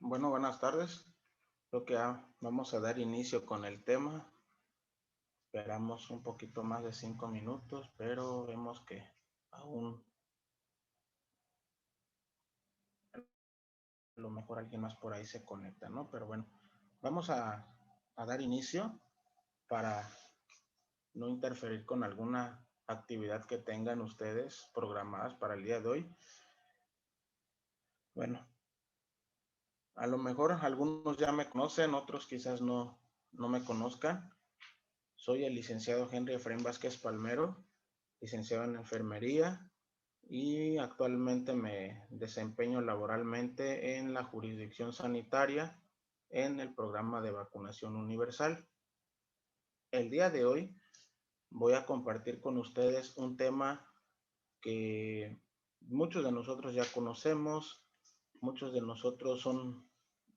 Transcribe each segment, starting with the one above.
Bueno, buenas tardes. Creo que vamos a dar inicio con el tema. Esperamos un poquito más de 5 minutos, pero vemos que aún a lo mejor alguien más por ahí se conecta, ¿no? Pero bueno, vamos a dar inicio para no interferir con alguna actividad que tengan ustedes programadas para el día de hoy. Bueno, a lo mejor algunos ya me conocen, otros quizás no me conozcan. Soy el licenciado Henry Efraín Vázquez Palmero, licenciado en enfermería y actualmente me desempeño laboralmente en la jurisdicción sanitaria en el programa de vacunación universal. El día de hoy voy a compartir con ustedes un tema que muchos de nosotros ya conocemos, muchos de nosotros son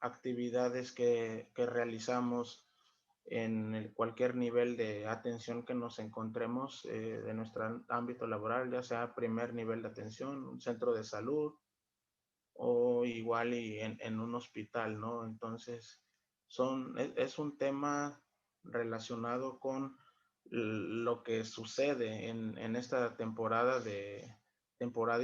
actividades que realizamos en cualquier nivel de atención que nos encontremos de nuestro ámbito laboral, ya sea primer nivel de atención, un centro de salud o igual y en un hospital, ¿no? Entonces, es un tema relacionado con lo que sucede en esta temporada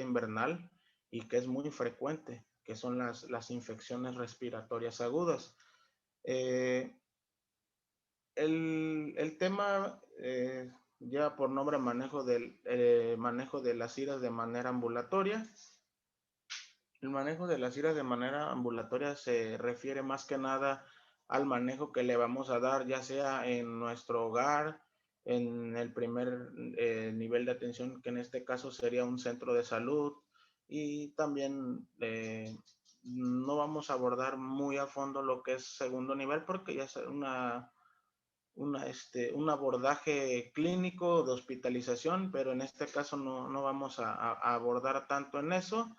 invernal y que es muy frecuente, que son las infecciones respiratorias agudas. Eh, el tema lleva por nombre manejo de las iras de manera ambulatoria. El manejo de las iras de manera ambulatoria se refiere más que nada al manejo que le vamos a dar, ya sea en nuestro hogar, en el primer nivel de atención, que en este caso sería un centro de salud, y también no vamos a abordar muy a fondo lo que es segundo nivel, porque ya es un abordaje clínico de hospitalización, pero en este caso no vamos a abordar tanto en eso.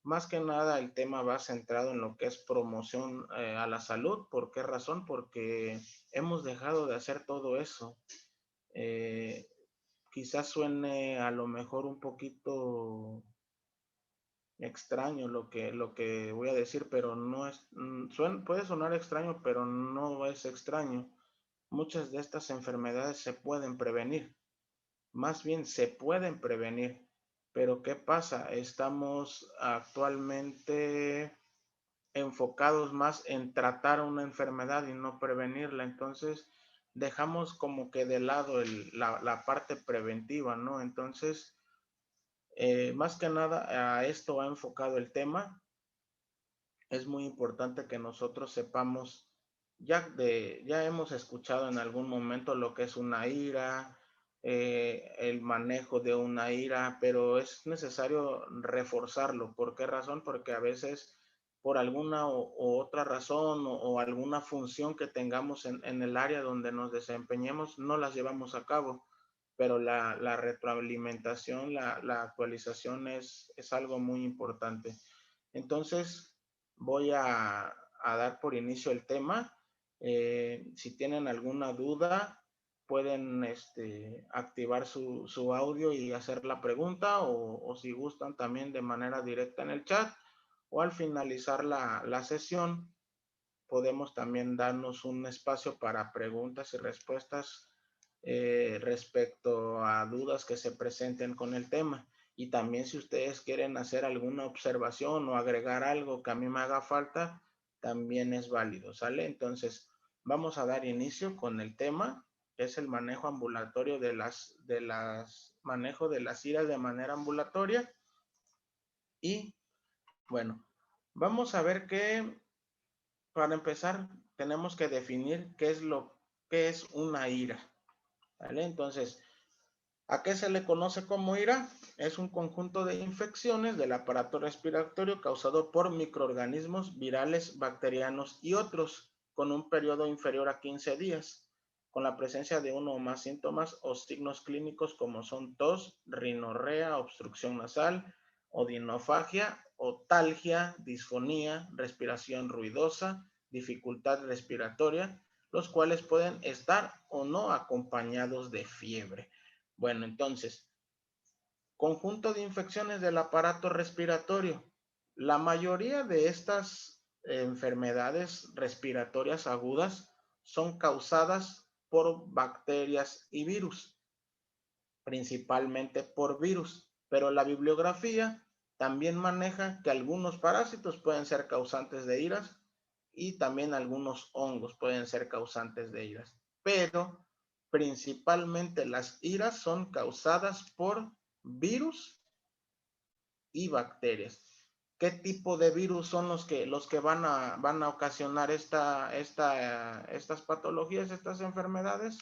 Más que nada el tema va centrado en lo que es promoción a la salud. ¿Por qué razón? Porque hemos dejado de hacer todo eso. Eh, Quizás suene a lo mejor un poquito extraño lo que voy a decir, pero no es, puede sonar extraño, pero no es extraño. Muchas de estas enfermedades se pueden prevenir, más bien se pueden prevenir, pero ¿qué pasa? Estamos actualmente enfocados más en tratar una enfermedad y no prevenirla, entonces dejamos como que de lado la parte preventiva, ¿no? Entonces, más que nada a esto va enfocado el tema. Es muy importante que nosotros sepamos, ya hemos escuchado en algún momento lo que es una ira, el manejo de una ira, pero es necesario reforzarlo. ¿Por qué razón? Porque a veces por alguna o otra razón o alguna función que tengamos en el área donde nos desempeñemos, no las llevamos a cabo, pero la retroalimentación, la actualización es algo muy importante. Entonces, voy a dar por inicio el tema. Si tienen alguna duda, pueden activar su audio y hacer la pregunta o si gustan también de manera directa en el chat o al finalizar la sesión podemos también darnos un espacio para preguntas y respuestas respecto a dudas que se presenten con el tema. Y también si ustedes quieren hacer alguna observación o agregar algo que a mí me haga falta, también es válido, ¿sale? Entonces, vamos a dar inicio con el tema, que es el manejo ambulatorio manejo de las iras de manera ambulatoria. Y bueno, vamos a ver que para empezar tenemos que definir qué es una ira, ¿vale? Entonces, ¿a qué se le conoce como ira? Es un conjunto de infecciones del aparato respiratorio causado por microorganismos virales, bacterianos y otros, con un periodo inferior a 15 días, con la presencia de uno o más síntomas o signos clínicos como son tos, rinorrea, obstrucción nasal, odinofagia, otalgia, disfonía, respiración ruidosa, dificultad respiratoria, los cuales pueden estar o no acompañados de fiebre. Bueno, entonces, conjunto de infecciones del aparato respiratorio. La mayoría de estas enfermedades respiratorias agudas son causadas por bacterias y virus, principalmente por virus, pero la bibliografía también maneja que algunos parásitos pueden ser causantes de iras y también algunos hongos pueden ser causantes de iras, pero principalmente las iras son causadas por virus y bacterias. ¿Qué tipo de virus son los que van a ocasionar estas patologías, estas enfermedades?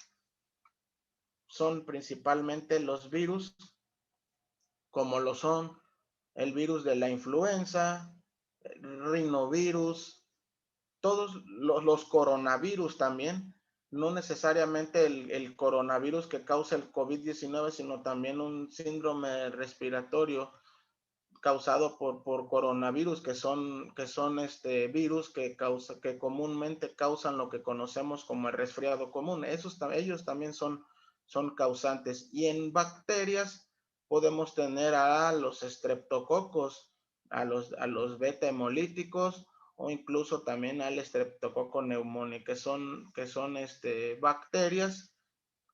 Son principalmente los virus, como lo son el virus de la influenza, el rinovirus, todos los coronavirus también, no necesariamente el coronavirus que causa el COVID-19, sino también un síndrome respiratorio causado por coronavirus, que son virus que comúnmente causan lo que conocemos como el resfriado común. Ellos también son causantes. Y en bacterias podemos tener a los estreptococos, a los beta hemolíticos, o incluso también al Streptococcus pneumoniae, que son bacterias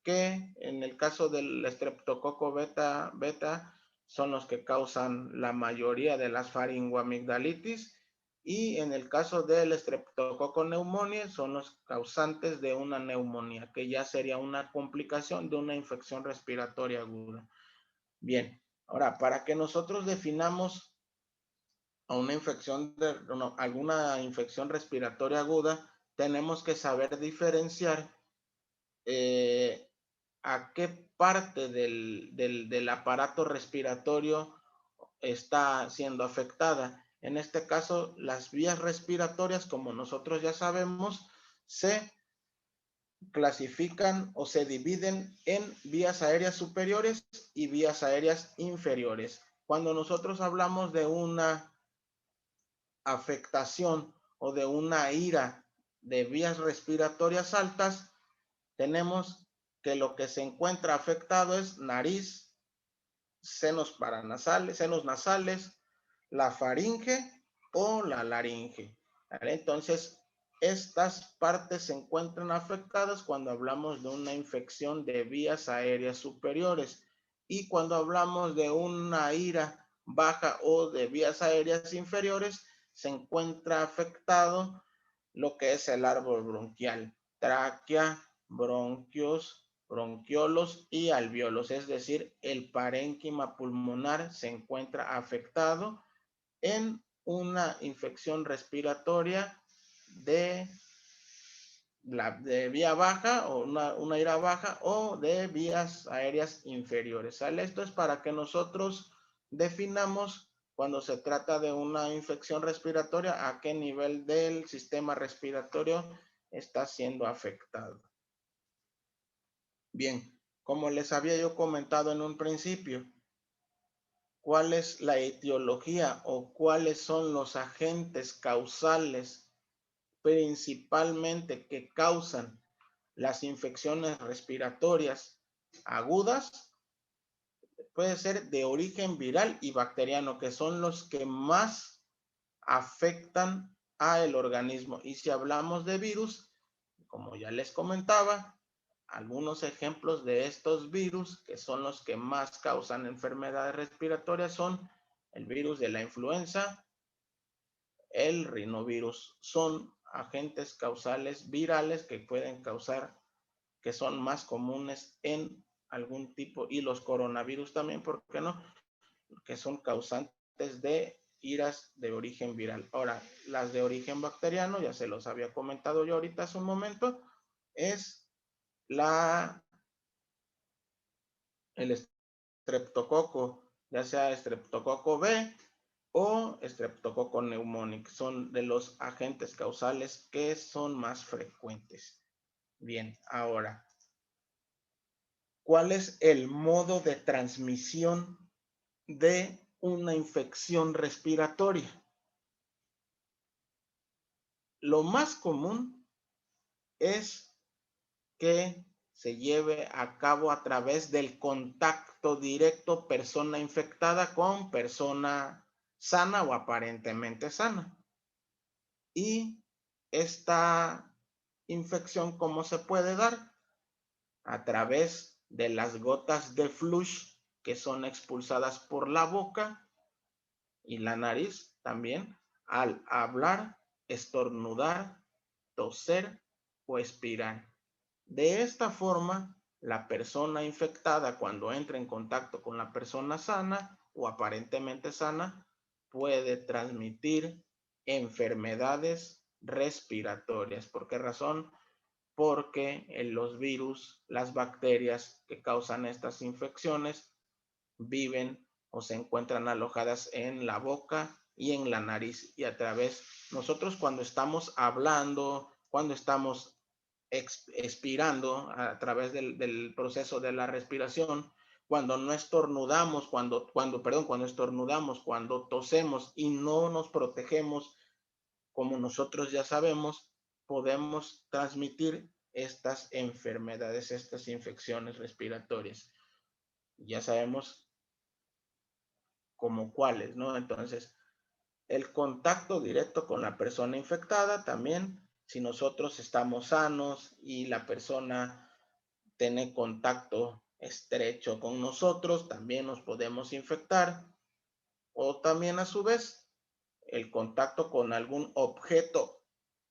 que en el caso del estreptococo beta son los que causan la mayoría de las faringoamigdalitis, y en el caso del Streptococcus pneumoniae son los causantes de una neumonía, que ya sería una complicación de una infección respiratoria aguda. Bien, ahora, para que nosotros definamos a alguna infección respiratoria aguda, tenemos que saber diferenciar a qué parte del aparato respiratorio está siendo afectada. En este caso, las vías respiratorias, como nosotros ya sabemos, se clasifican o se dividen en vías aéreas superiores y vías aéreas inferiores. Cuando nosotros hablamos de una afectación o de una ira de vías respiratorias altas, tenemos que lo que se encuentra afectado es nariz, senos nasales, la faringe o la laringe. ¿Vale? Entonces, estas partes se encuentran afectadas cuando hablamos de una infección de vías aéreas superiores, y cuando hablamos de una ira baja o de vías aéreas inferiores, se encuentra afectado lo que es el árbol bronquial, tráquea, bronquios, bronquiolos y alvéolos, es decir, el parénquima pulmonar se encuentra afectado en una infección respiratoria de vía baja, o una ira baja, o de vías aéreas inferiores. ¿Sale? Esto es para que nosotros definamos, cuando se trata de una infección respiratoria, a qué nivel del sistema respiratorio está siendo afectado. Bien, como les había yo comentado en un principio, ¿cuál es la etiología o cuáles son los agentes causales principalmente que causan las infecciones respiratorias agudas? Puede ser de origen viral y bacteriano, que son los que más afectan al organismo. Y si hablamos de virus, como ya les comentaba, algunos ejemplos de estos virus, que son los que más causan enfermedades respiratorias, son el virus de la influenza, el rinovirus. Son agentes causales virales que pueden causar, que son más comunes en algún tipo, y los coronavirus también, ¿por qué no? Que son causantes de iras de origen viral. Ahora, las de origen bacteriano, ya se los había comentado yo ahorita hace un momento, es el estreptococo, ya sea estreptococo B o estreptococo pneumoniae, son de los agentes causales que son más frecuentes. Bien, ahora, ¿cuál es el modo de transmisión de una infección respiratoria? Lo más común es que se lleve a cabo a través del contacto directo persona infectada con persona sana o aparentemente sana. Y esta infección, ¿cómo se puede dar? A través de las gotas de flush que son expulsadas por la boca y la nariz también al hablar, estornudar, toser o expirar. De esta forma, la persona infectada, cuando entra en contacto con la persona sana o aparentemente sana, puede transmitir enfermedades respiratorias. ¿Por qué razón? Porque los virus, las bacterias que causan estas infecciones viven o se encuentran alojadas en la boca y en la nariz, y a través, nosotros cuando estamos hablando, cuando estamos expirando a través del proceso de la respiración, cuando no estornudamos, cuando estornudamos, cuando tosemos y no nos protegemos, como nosotros ya sabemos, podemos transmitir estas enfermedades, estas infecciones respiratorias. Ya sabemos como cuáles, ¿no? Entonces, el contacto directo con la persona infectada también, si nosotros estamos sanos y la persona tiene contacto estrecho con nosotros, también nos podemos infectar. O también a su vez, el contacto con algún objeto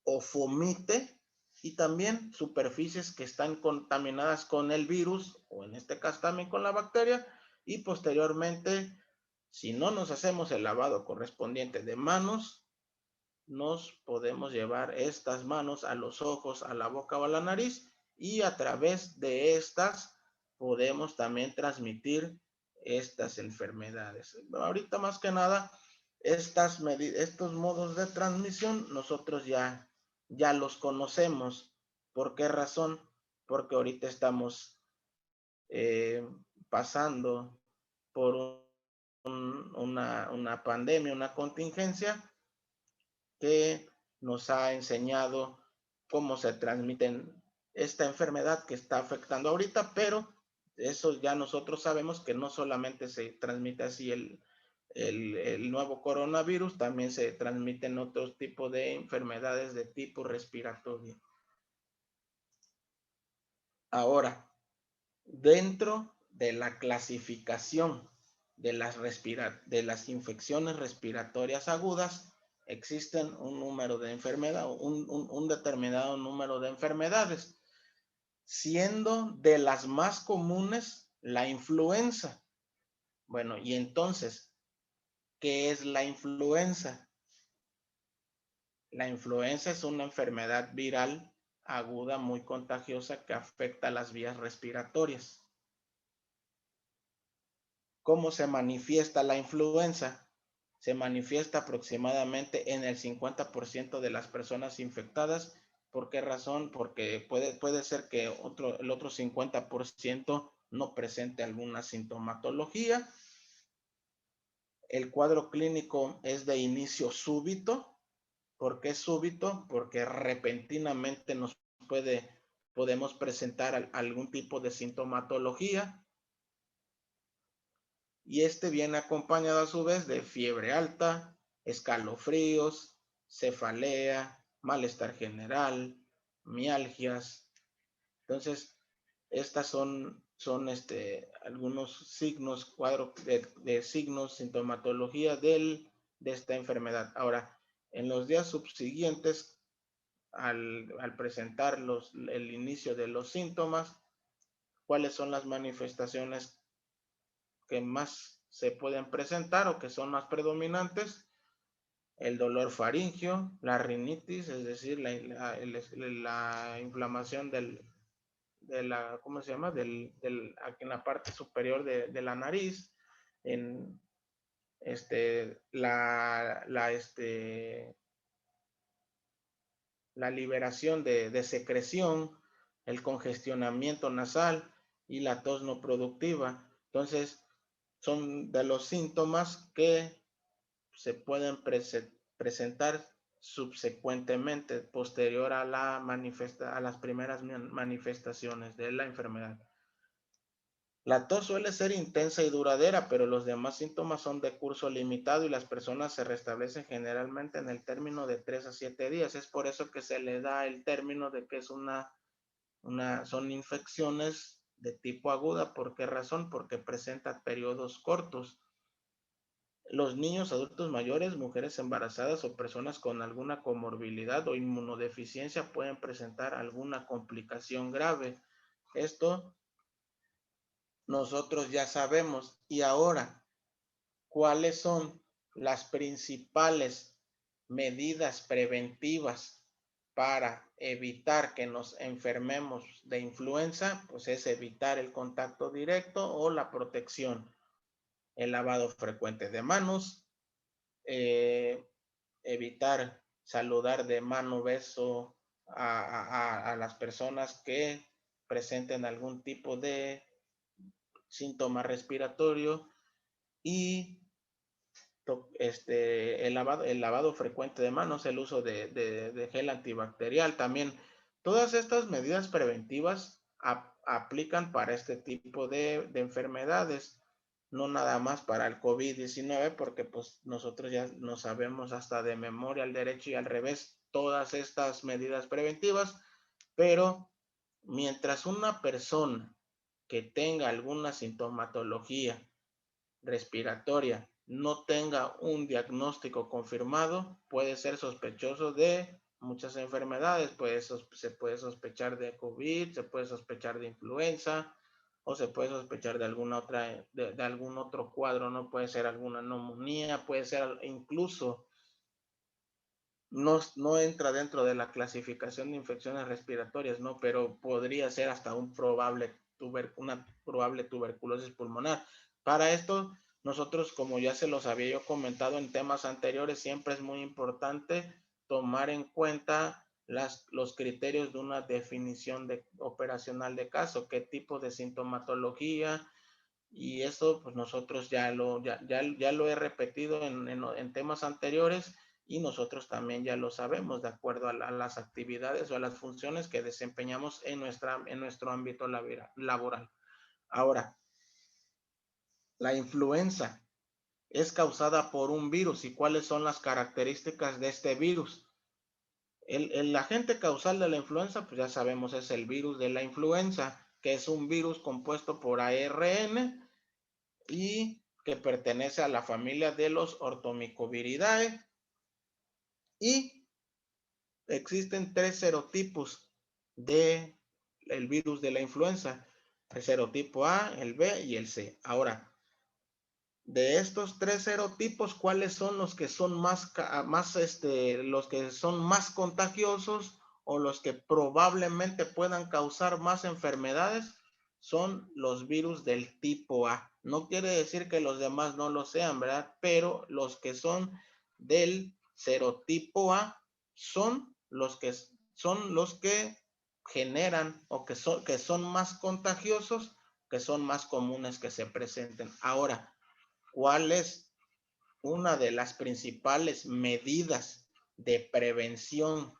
o fomite y también superficies que están contaminadas con el virus o en este caso también con la bacteria, y posteriormente, si no nos hacemos el lavado correspondiente de manos, nos podemos llevar estas manos a los ojos, a la boca o a la nariz, y a través de estas podemos también transmitir estas enfermedades. Ahorita más que nada, estos modos de transmisión nosotros ya los conocemos. ¿Por qué razón? Porque ahorita estamos pasando por una pandemia, una contingencia que nos ha enseñado cómo se transmiten esta enfermedad que está afectando ahorita, pero eso ya nosotros sabemos que no solamente se transmite así el nuevo coronavirus, también se transmiten otros tipos de enfermedades de tipo respiratorio. Ahora, dentro de la clasificación de las infecciones respiratorias agudas, existen un número de enfermedades, un determinado número de enfermedades, siendo de las más comunes la influenza. Bueno, y entonces, ¿qué es la influenza? La influenza es una enfermedad viral aguda muy contagiosa que afecta las vías respiratorias. ¿Cómo se manifiesta la influenza? Se manifiesta aproximadamente en el 50% de las personas infectadas. ¿Por qué razón? Porque puede ser que el otro 50% no presente alguna sintomatología. El cuadro clínico es de inicio súbito. ¿Por qué súbito? Porque repentinamente podemos presentar algún tipo de sintomatología. Y este viene acompañado a su vez de fiebre alta, escalofríos, cefalea, malestar general, mialgias. Entonces, estas son algunos signos, cuadro de signos, sintomatología de esta enfermedad. Ahora, en los días subsiguientes, al presentar el inicio de los síntomas, ¿cuáles son las manifestaciones que más se pueden presentar o que son más predominantes? El dolor faríngeo, la rinitis, es decir, la inflamación ¿cómo se llama? Aquí en la parte superior de la nariz, en la liberación de secreción, el congestionamiento nasal y la tos no productiva. Entonces, son de los síntomas que se pueden presentar subsecuentemente, posterior a las primeras manifestaciones de la enfermedad. La tos suele ser intensa y duradera, pero los demás síntomas son de curso limitado y las personas se restablecen generalmente en el término de 3 a 7 días. Es por eso que se le da el término de que es son infecciones de tipo aguda. ¿Por qué razón? Porque presenta periodos cortos. Los niños, adultos mayores, mujeres embarazadas o personas con alguna comorbilidad o inmunodeficiencia pueden presentar alguna complicación grave. Esto nosotros ya sabemos. Y ahora, ¿cuáles son las principales medidas preventivas para evitar que nos enfermemos de influenza? Pues es evitar el contacto directo o la protección, el lavado frecuente de manos, eh, evitar saludar de mano, beso a las personas que presenten algún tipo de síntoma respiratorio y el lavado frecuente de manos, el uso de gel antibacterial. También todas estas medidas preventivas aplican para este tipo de enfermedades, no nada más para el COVID-19, porque pues nosotros ya no sabemos hasta de memoria al derecho y al revés todas estas medidas preventivas, pero mientras una persona que tenga alguna sintomatología respiratoria no tenga un diagnóstico confirmado, puede ser sospechoso de muchas enfermedades. Se puede sospechar de COVID, se puede sospechar de influenza o se puede sospechar de alguna otra, de algún otro cuadro, no puede ser alguna neumonía, puede ser incluso, no entra dentro de la clasificación de infecciones respiratorias, ¿no? Pero podría ser hasta una probable tuberculosis pulmonar. Para esto, nosotros, como ya se los había yo comentado en temas anteriores, siempre es muy importante tomar en cuenta los criterios de una definición operacional de caso, qué tipo de sintomatología, y eso pues nosotros ya lo he repetido en temas anteriores y nosotros también ya lo sabemos de acuerdo a las actividades o a las funciones que desempeñamos en nuestro ámbito laboral. Ahora, la influenza es causada por un virus. ¿Y cuáles son las características de este virus? El agente causal de la influenza, pues ya sabemos, es el virus de la influenza, que es un virus compuesto por ARN y que pertenece a la familia de los Orthomicoviridae, y existen 3 serotipos de el virus de la influenza: el serotipo A, el B y el C. Ahora, de estos 3 serotipos, ¿cuáles son los que son los que son más contagiosos o los que probablemente puedan causar más enfermedades? Son los virus del tipo A. No quiere decir que los demás no lo sean, ¿verdad? Pero los que son del serotipo A son los que generan o que son más contagiosos, que son más comunes que se presenten. Ahora, ¿cuál es una de las principales medidas de prevención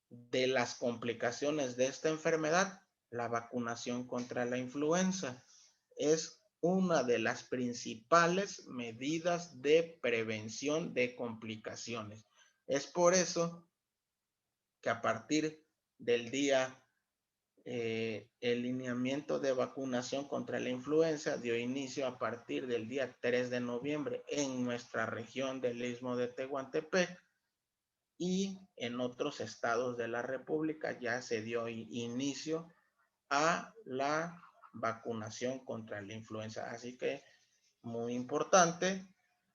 de las complicaciones de esta enfermedad? La vacunación contra la influenza es una de las principales medidas de prevención de complicaciones. Es por eso que a partir del día el lineamiento de vacunación contra la influenza dio inicio a partir del día 3 de noviembre en nuestra región del Istmo de Tehuantepec, y en otros estados de la República ya se dio inicio a la vacunación contra la influenza. Así que muy importante,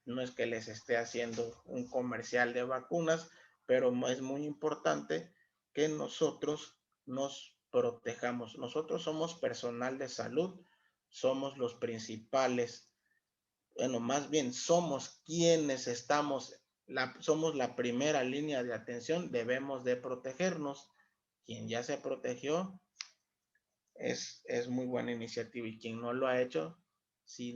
no es que les esté haciendo un comercial de vacunas, pero es muy importante que nosotros nos protejamos. Nosotros somos personal de salud, somos los principales, bueno, más bien somos quienes somos la primera línea de atención, debemos de protegernos. Quien ya se protegió es muy buena iniciativa, y quien no lo ha hecho, sí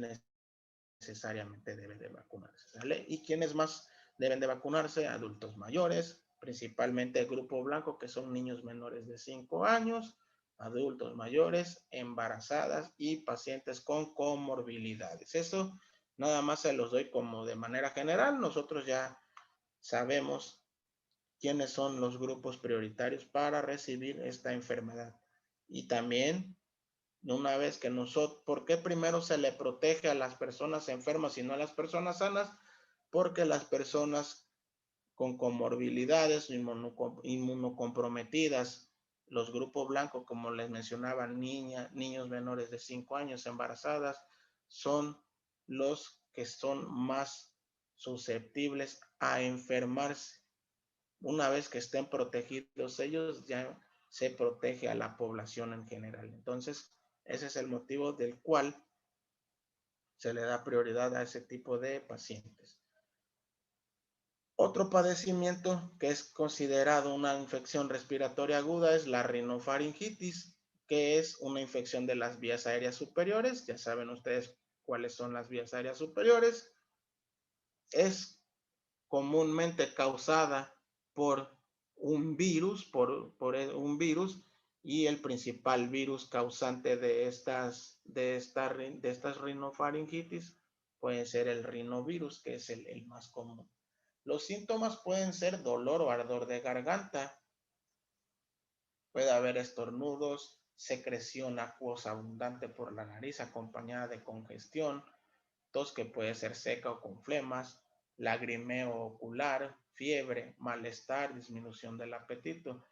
necesariamente debe de vacunarse, ¿sale? ¿Y quiénes más deben de vacunarse? Adultos mayores, principalmente el grupo blanco, que son niños menores de 5 años, adultos mayores, embarazadas y pacientes con comorbilidades. Eso nada más se los doy como de manera general. Nosotros ya sabemos quiénes son los grupos prioritarios para recibir esta enfermedad. Y también, una vez que nosotros, ¿por qué primero se le protege a las personas enfermas y no a las personas sanas? Porque las personas con comorbilidades, inmunocomprometidas, los grupos blancos, como les mencionaba, niños menores de 5 años, embarazadas, son los que son más susceptibles a enfermarse. Una vez que estén protegidos ellos, ya se protege a la población en general. Entonces, ese es el motivo del cual se le da prioridad a ese tipo de pacientes. Otro padecimiento que es considerado una infección respiratoria aguda es la rinofaringitis, que es una infección de las vías aéreas superiores. Ya saben ustedes cuáles son las vías aéreas superiores. Es comúnmente causada por un virus, y el principal virus causante de estas rinofaringitis puede ser el rinovirus, que es el más común. Los síntomas pueden ser dolor o ardor de garganta, puede haber estornudos, secreción acuosa abundante por la nariz acompañada de congestión, tos que puede ser seca o con flemas, lagrimeo ocular, fiebre, malestar, disminución del apetito.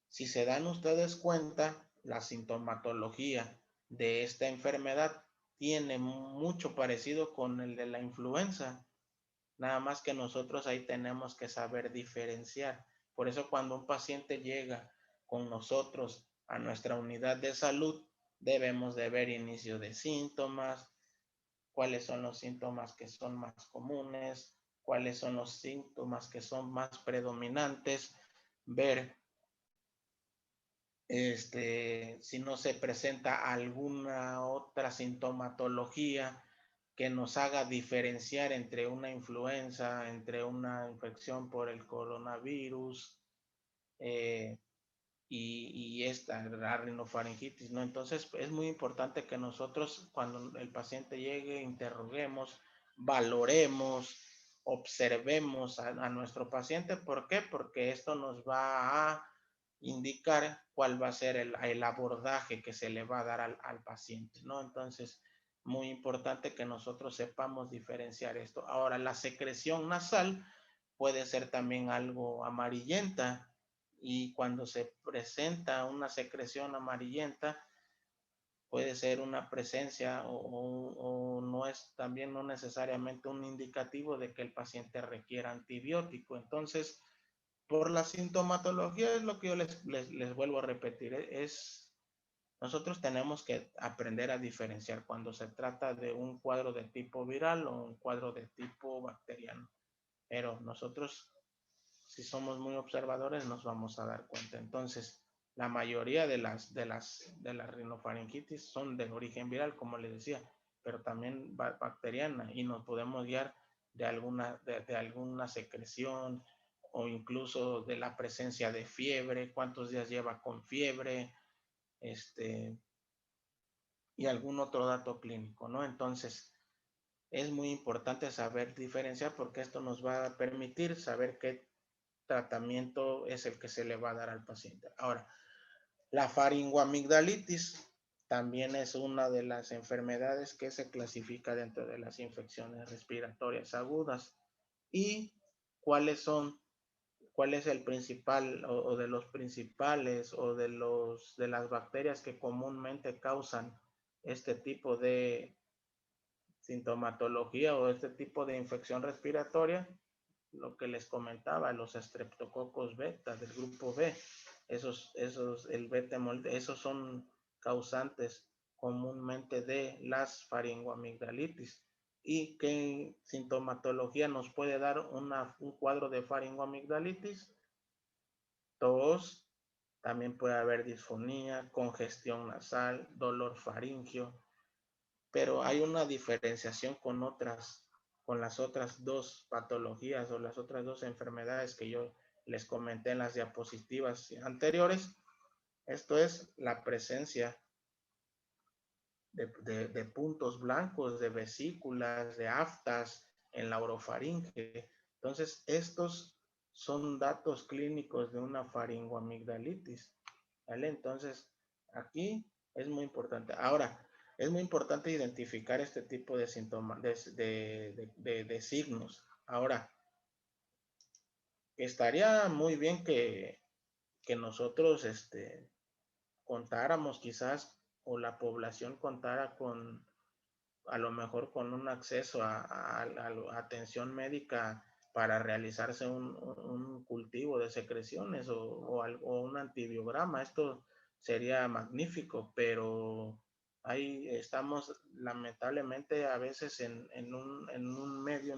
Si se dan ustedes cuenta, la sintomatología de esta enfermedad tiene mucho parecido con el de la influenza. Nada más que nosotros ahí tenemos que saber diferenciar. Por eso cuando un paciente llega con nosotros a nuestra unidad de salud, debemos de ver inicio de síntomas, cuáles son los síntomas que son más comunes, cuáles son los síntomas que son más predominantes, ver si no se presenta alguna otra sintomatología que nos haga diferenciar entre una influenza, entre una infección por el coronavirus y esta, la rinofaringitis, ¿no? Entonces es muy importante que nosotros cuando el paciente llegue, interroguemos, valoremos, observemos a nuestro paciente. ¿Por qué? Porque esto nos va a indicar cuál va a ser el abordaje que se le va a dar al paciente, ¿no? Entonces, muy importante que nosotros sepamos diferenciar esto. Ahora, la secreción nasal puede ser también algo amarillenta, y cuando se presenta una secreción amarillenta, puede ser una presencia o no es también no necesariamente un indicativo de que el paciente requiera antibiótico. Entonces, por la sintomatología es lo que yo les vuelvo a repetir, nosotros tenemos que aprender a diferenciar cuando se trata de un cuadro de tipo viral o un cuadro de tipo bacteriano. Pero nosotros, si somos muy observadores, nos vamos a dar cuenta. Entonces, la mayoría de las rinofaringitis son de origen viral, como les decía, pero también bacteriana, y nos podemos guiar de alguna secreción o incluso de la presencia de fiebre, cuántos días lleva con fiebre, y algún otro dato clínico, ¿no? Entonces, es muy importante saber diferenciar porque esto nos va a permitir saber qué tratamiento es el que se le va a dar al paciente. Ahora, la faringoamigdalitis también es una de las enfermedades que se clasifica dentro de las infecciones respiratorias agudas. ¿Y cuáles son? ¿Cuál es el principal o de los principales o de las bacterias que comúnmente causan este tipo de sintomatología o este tipo de infección respiratoria? Lo que les comentaba, los estreptococos beta del grupo B, el beta esos son causantes comúnmente de las faringoamigdalitis. ¿Y qué sintomatología nos puede dar un cuadro de faringoamigdalitis? Tos, también puede haber disfonía, congestión nasal, dolor faríngeo, pero hay una diferenciación con las otras dos patologías o las otras dos enfermedades que yo les comenté en las diapositivas anteriores, Esto es la presencia de puntos blancos, de vesículas, de aftas en la orofaringe. Entonces, estos son datos clínicos de una faringoamigdalitis, ¿vale? Entonces, aquí es muy importante. Ahora, es muy importante identificar este tipo de síntomas, de signos. Ahora, estaría muy bien que nosotros contáramos quizás, o la población contara con, a lo mejor con un acceso a atención médica para realizarse un cultivo de secreciones o un antibiograma. Esto sería magnífico, pero ahí estamos lamentablemente a veces en un medio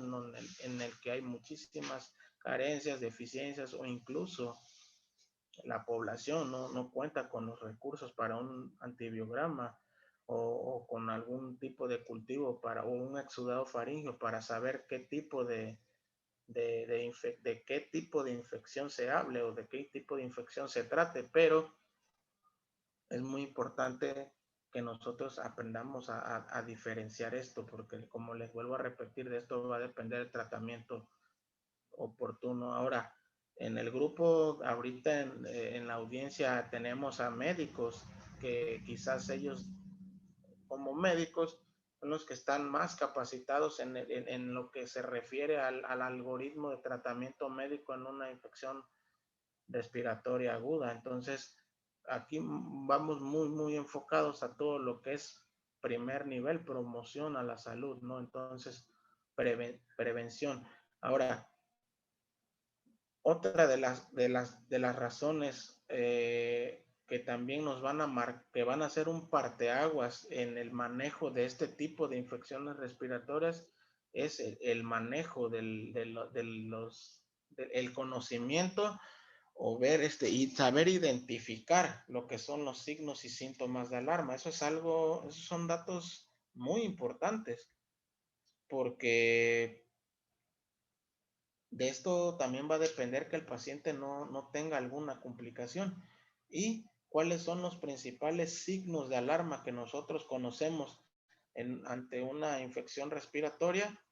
en el que hay muchísimas carencias, deficiencias, o incluso la población no cuenta con los recursos para un antibiograma o con algún tipo de cultivo o un exudado faríngeo para saber qué tipo de qué tipo de infección se hable o de qué tipo de infección se trate, pero es muy importante que nosotros aprendamos a diferenciar esto, porque como les vuelvo a repetir, de esto va a depender el tratamiento oportuno. Ahora, en el grupo, ahorita en la audiencia tenemos a médicos que quizás ellos como médicos son los que están más capacitados en lo que se refiere al algoritmo de tratamiento médico en una infección respiratoria aguda. Entonces, aquí vamos muy enfocados a todo lo que es primer nivel, promoción a la salud, ¿no? Entonces, prevención. Ahora, otra de las razones que también nos van a que van a ser un parteaguas en el manejo de este tipo de infecciones respiratorias es el manejo el conocimiento o ver y saber identificar lo que son los signos y síntomas de alarma. Esos son datos muy importantes porque de esto también va a depender que el paciente no tenga alguna complicación. ¿Y cuáles son los principales signos de alarma que nosotros conocemos ante una infección respiratoria?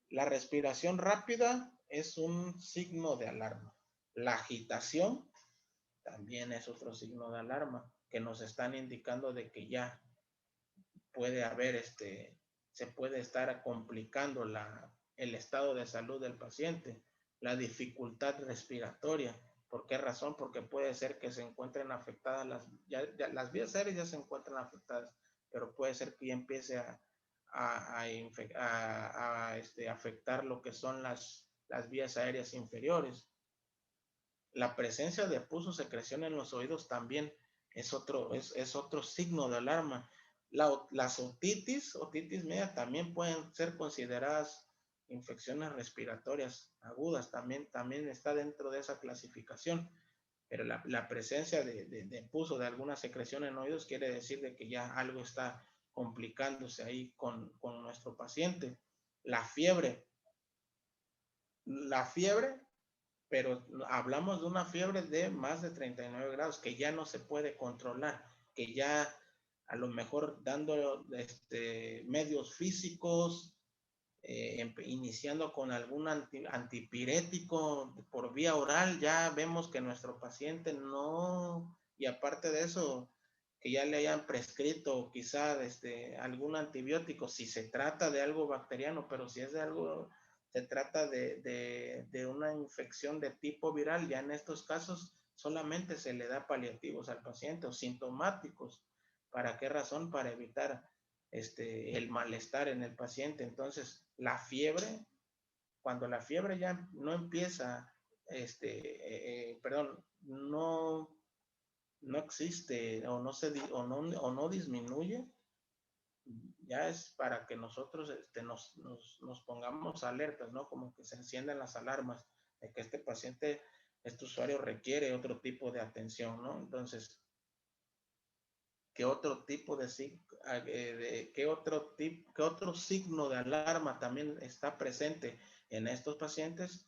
La respiración rápida es un signo de alarma. La agitación también es otro signo de alarma que nos están indicando de que ya puede haber se puede estar complicando el estado de salud del paciente, la dificultad respiratoria. ¿Por qué razón? Porque puede ser que se encuentren afectadas las vías aéreas ya se encuentran afectadas, pero puede ser que ya empiece a afectar lo que son las vías aéreas inferiores. La presencia de pus o secreción en los oídos también es otro signo de alarma. Las otitis media también pueden ser consideradas infecciones respiratorias agudas, también está dentro de esa clasificación, pero la presencia de pus o de alguna secreción en oídos quiere decir de que ya algo está complicándose ahí con nuestro paciente. La fiebre, pero hablamos de una fiebre de más de 39 grados que ya no se puede controlar, que ya a lo mejor dando medios físicos, iniciando con algún antipirético por vía oral, ya vemos que nuestro paciente no, y aparte de eso, que ya le hayan prescrito quizá algún antibiótico, si se trata de algo bacteriano, pero si es de algo, se trata de una infección de tipo viral, ya en estos casos solamente se le da paliativos al paciente o sintomáticos. ¿Para qué razón? Para evitar el malestar en el paciente. Entonces, la fiebre, cuando la fiebre ya no empieza, perdón, no existe o no disminuye, ya es para que nosotros nos pongamos alertas, ¿no? Como que se enciendan las alarmas de que este paciente, este usuario requiere otro tipo de atención, ¿no? Entonces, ¿qué otro tipo qué otro signo de alarma también está presente en estos pacientes?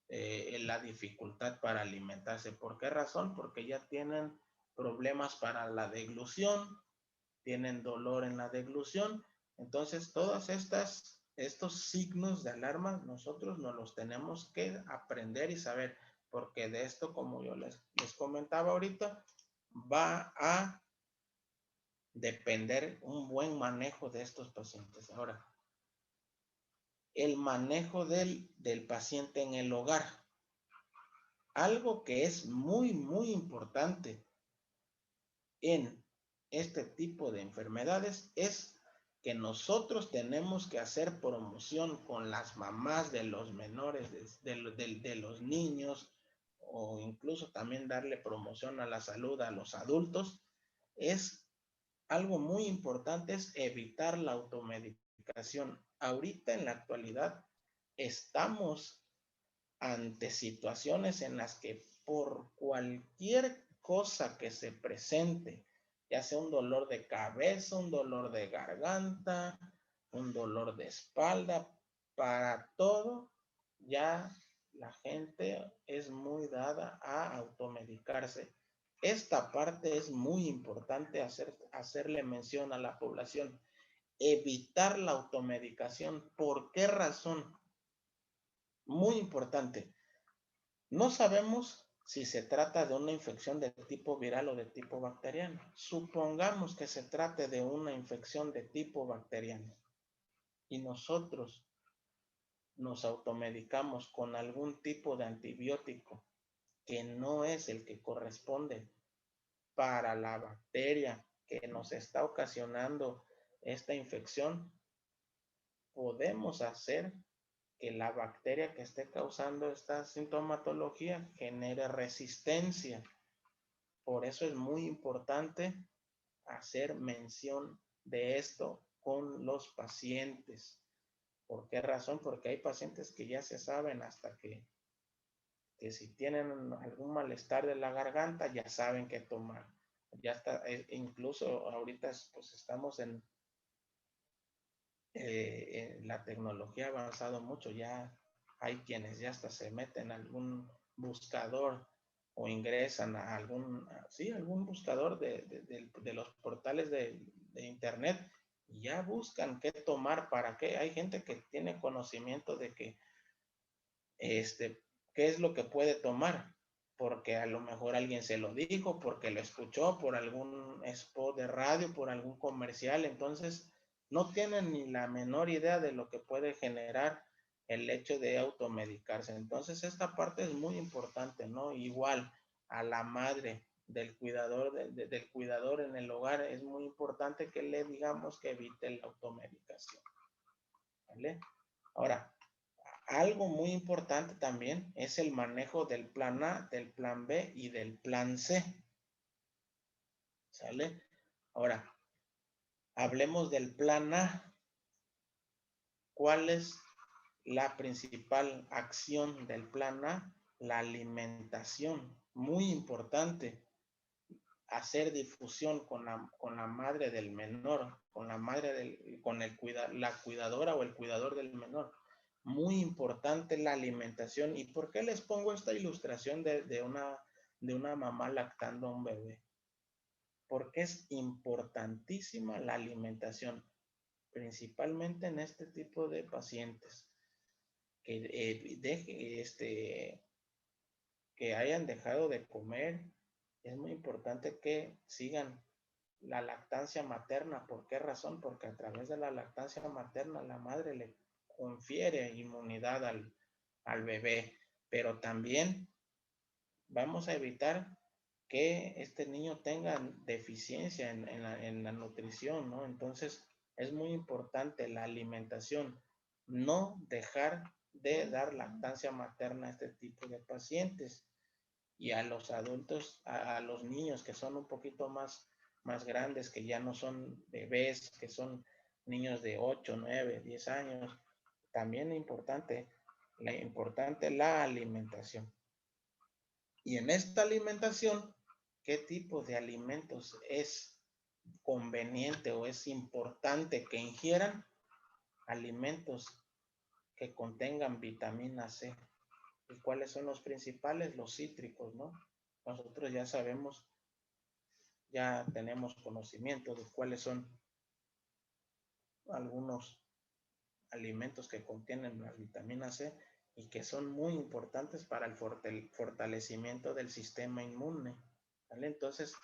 En la dificultad para alimentarse. ¿Por qué razón? Porque ya tienen problemas para la deglución, tienen dolor en la deglución. Entonces, estos signos de alarma, nosotros nos los tenemos que aprender y saber, porque de esto, como yo les comentaba ahorita, va a depender un buen manejo de estos pacientes. Ahora, el manejo del paciente en el hogar. Algo que es muy, muy importante en este tipo de enfermedades es que nosotros tenemos que hacer promoción con las mamás de los menores, de los niños, o incluso también darle promoción a la salud a los adultos. Es algo muy importante, es evitar la automedicación. Ahorita en la actualidad estamos ante situaciones en las que por cualquier cosa que se presente, ya sea un dolor de cabeza, un dolor de garganta, un dolor de espalda, para todo ya la gente es muy dada a automedicarse. Esta parte es muy importante hacerle mención a la población. Evitar la automedicación. ¿Por qué razón? Muy importante. No sabemos si se trata de una infección de tipo viral o de tipo bacteriano. Supongamos que se trate de una infección de tipo bacteriano y nosotros nos automedicamos con algún tipo de antibiótico que no es el que corresponde para la bacteria que nos está ocasionando esta infección, podemos hacer que la bacteria que esté causando esta sintomatología genere resistencia. Por eso es muy importante hacer mención de esto con los pacientes. ¿Por qué razón? Porque hay pacientes que ya se saben hasta que si tienen algún malestar de la garganta, ya saben qué tomar. Ya está, incluso ahorita pues estamos en la tecnología ha avanzado mucho, ya hay quienes ya hasta se meten a algún buscador o ingresan a algún buscador de los portales de internet y ya buscan qué tomar, para qué. Hay gente que tiene conocimiento de que qué es lo que puede tomar, porque a lo mejor alguien se lo dijo, porque lo escuchó por algún spot de radio, por algún comercial. Entonces no tienen ni la menor idea de lo que puede generar el hecho de automedicarse. Entonces esta parte es muy importante, ¿no? Igual a la madre del cuidador, del cuidador en el hogar, es muy importante que le digamos que evite la automedicación, ¿vale? Ahora, algo muy importante también es el manejo del plan A, del plan B y del plan C. ¿Sale? Ahora, hablemos del plan A. ¿Cuál es la principal acción del plan A? La alimentación. Muy importante. Hacer difusión con la madre del menor, con la la cuidadora o el cuidador del menor. Muy importante la alimentación. ¿Y por qué les pongo esta ilustración de una mamá lactando a un bebé? Porque es importantísima la alimentación, principalmente en este tipo de pacientes que hayan dejado de comer. Es muy importante que sigan la lactancia materna. ¿Por qué razón? Porque a través de la lactancia materna la madre le confiere inmunidad al bebé, pero también vamos a evitar que este niño tenga deficiencia en la nutrición, ¿no? Entonces es muy importante la alimentación, no dejar de dar lactancia materna a este tipo de pacientes. Y a los adultos, a los niños que son un poquito más grandes, que ya no son bebés, que son niños de 8, 9, 10 años, también es importante la alimentación. Y en esta alimentación, ¿qué tipo de alimentos es conveniente o es importante que ingieran? Alimentos que contengan vitamina C. ¿Y cuáles son los principales? Los cítricos, ¿no? Nosotros ya sabemos ya tenemos conocimiento de cuáles son algunos alimentos que contienen la vitamina C y que son muy importantes para el fortalecimiento del sistema inmune, ¿vale? Entonces,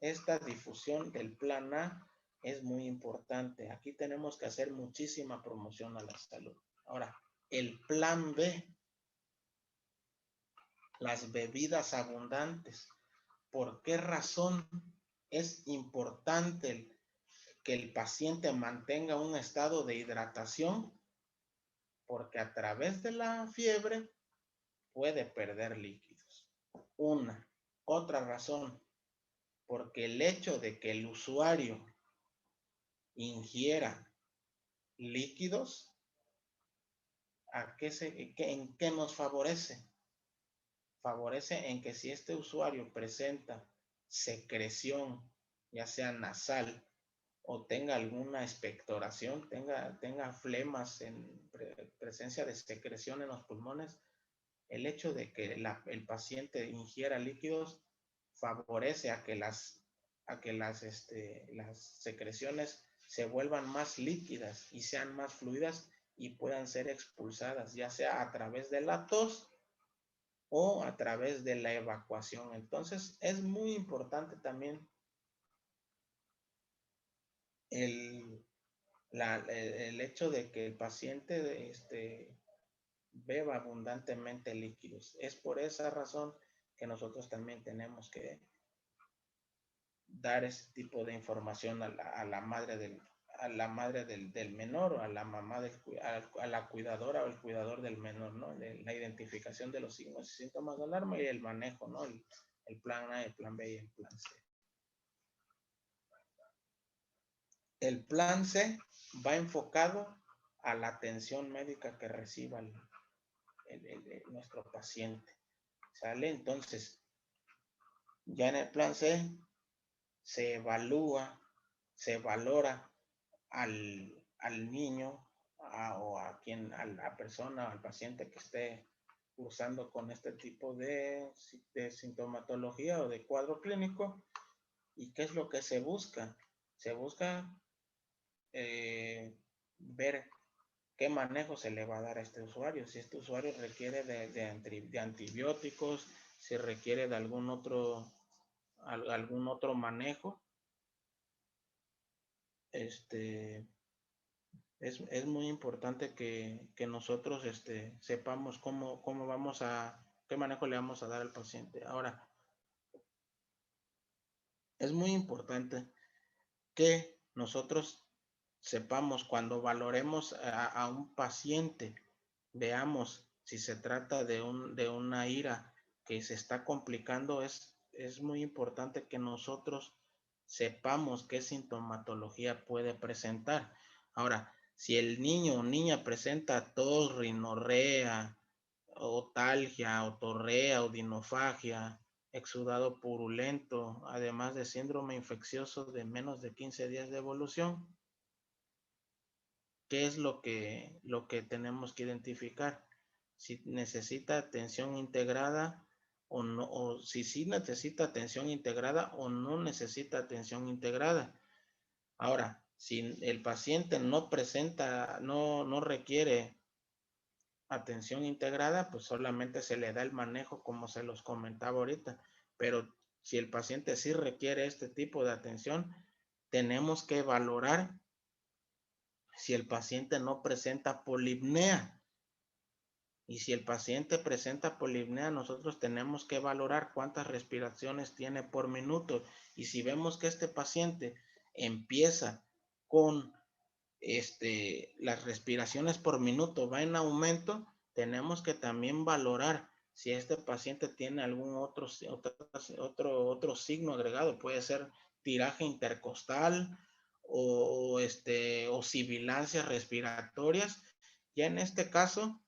esta difusión del plan A es muy importante. Aquí tenemos que hacer muchísima promoción a la salud. Ahora, el plan B, las bebidas abundantes. ¿Por qué razón es importante que el paciente mantenga un estado de hidratación? Porque a través de la fiebre puede perder líquidos. Otra razón, porque el hecho de que el usuario ingiera líquidos, ¿en qué nos favorece? Favorece en que si este usuario presenta secreción, ya sea nasal, o tenga alguna expectoración, tenga flemas en presencia de secreción en los pulmones, el hecho de que el paciente ingiera líquidos favorece a que las secreciones se vuelvan más líquidas y sean más fluidas y puedan ser expulsadas, ya sea a través de la tos o a través de la evacuación. Entonces, es muy importante también el hecho de que el paciente beba abundantemente líquidos. Es por esa razón que nosotros también tenemos que dar ese tipo de información a la madre del menor, o a la mamá, a la cuidadora o el cuidador del menor, ¿no? La identificación de los signos y síntomas de alarma y el manejo, ¿no? El plan A, el plan B y el plan C. El plan C va enfocado a la atención médica que reciba nuestro paciente. ¿Sale? Entonces, ya en el plan C se evalúa, se valora al niño o a la persona, al paciente que esté cursando con este tipo de sintomatología o de cuadro clínico. ¿Y qué es lo que se busca? Se busca ver qué manejo se le va a dar a este usuario. Si este usuario requiere de antibióticos, si requiere de algún otro manejo, es muy importante que nosotros sepamos qué manejo le vamos a dar al paciente. Ahora, es muy importante que nosotros sepamos cuando valoremos a un paciente, veamos si se trata de una ira que se está complicando, es muy importante que nosotros sepamos qué sintomatología puede presentar. Ahora, si el niño o niña presenta tos, rinorrea, otalgia, otorrea, odinofagia, exudado purulento, además de síndrome infeccioso de menos de 15 días de evolución, ¿qué es lo que tenemos que identificar? Si necesita atención integrada o no, o si sí necesita atención integrada o no necesita atención integrada. Ahora, si el paciente no presenta, no requiere atención integrada, pues solamente se le da el manejo como se los comentaba ahorita. Pero si el paciente sí requiere este tipo de atención, tenemos que valorar si el paciente no presenta polipnea. Y si el paciente presenta polipnea, nosotros tenemos que valorar cuántas respiraciones tiene por minuto. Y si vemos que este paciente empieza con las respiraciones por minuto va en aumento, tenemos que también valorar si este paciente tiene algún otro signo agregado. Puede ser tiraje intercostal o sibilancias respiratorias. Ya en este caso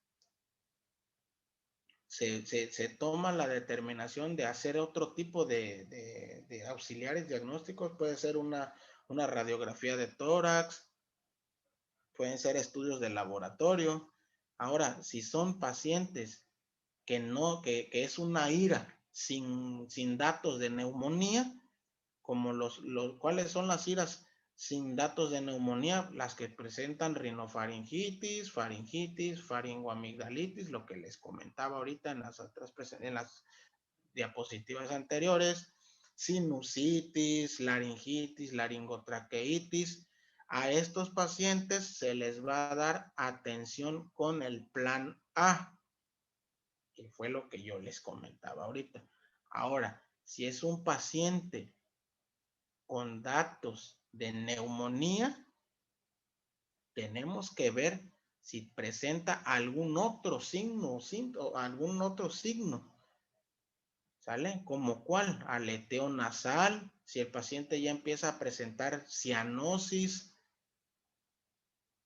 se toma la determinación de hacer otro tipo de auxiliares diagnósticos. Puede ser una radiografía de tórax, pueden ser estudios de laboratorio. Ahora, si son pacientes que es una ira sin datos de neumonía, como ¿cuáles son las iras sin datos de neumonía? Las que presentan rinofaringitis, faringitis, faringoamigdalitis, lo que les comentaba ahorita en las diapositivas anteriores, sinusitis, laringitis, laringotraqueitis. A estos pacientes se les va a dar atención con el plan A, que fue lo que yo les comentaba ahorita. Ahora, si es un paciente con datos de neumonía, tenemos que ver si presenta algún otro signo, algún otro signo, ¿sale? ¿Como cuál? Aleteo nasal, si el paciente ya empieza a presentar cianosis,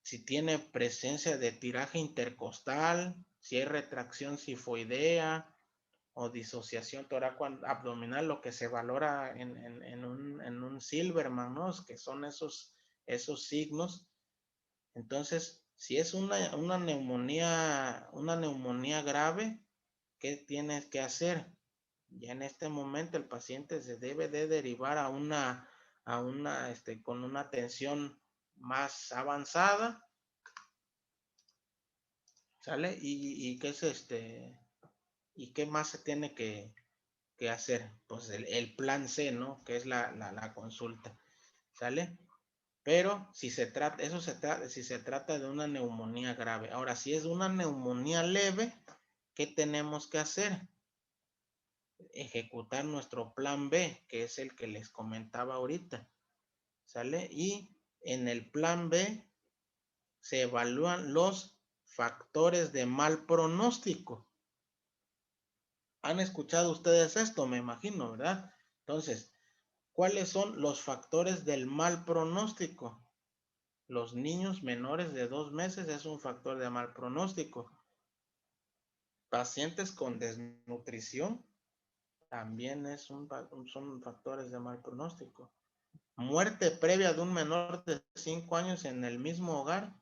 si tiene presencia de tiraje intercostal, si hay retracción sifoidea o disociación torácico-abdominal, lo que se valora en un Silverman, ¿no? Que son esos signos. Entonces, si es una neumonía grave, ¿qué tienes que hacer? Ya en este momento el paciente se debe de derivar con una atención más avanzada, ¿sale? ¿Y qué es y qué más se tiene que hacer? Pues el plan C, ¿no? Que es la consulta, ¿sale? Pero si se trata de una neumonía grave. Ahora, si es una neumonía leve, ¿qué tenemos que hacer? Ejecutar nuestro plan B, que es el que les comentaba ahorita, ¿sale? Y en el plan B se evalúan los factores de mal pronóstico. ¿Han escuchado ustedes esto? Me imagino, ¿verdad? Entonces, ¿cuáles son los factores del mal pronóstico? Los niños menores de 2 meses es un factor de mal pronóstico. Pacientes con desnutrición también son factores de mal pronóstico. Muerte previa de un menor de 5 años en el mismo hogar.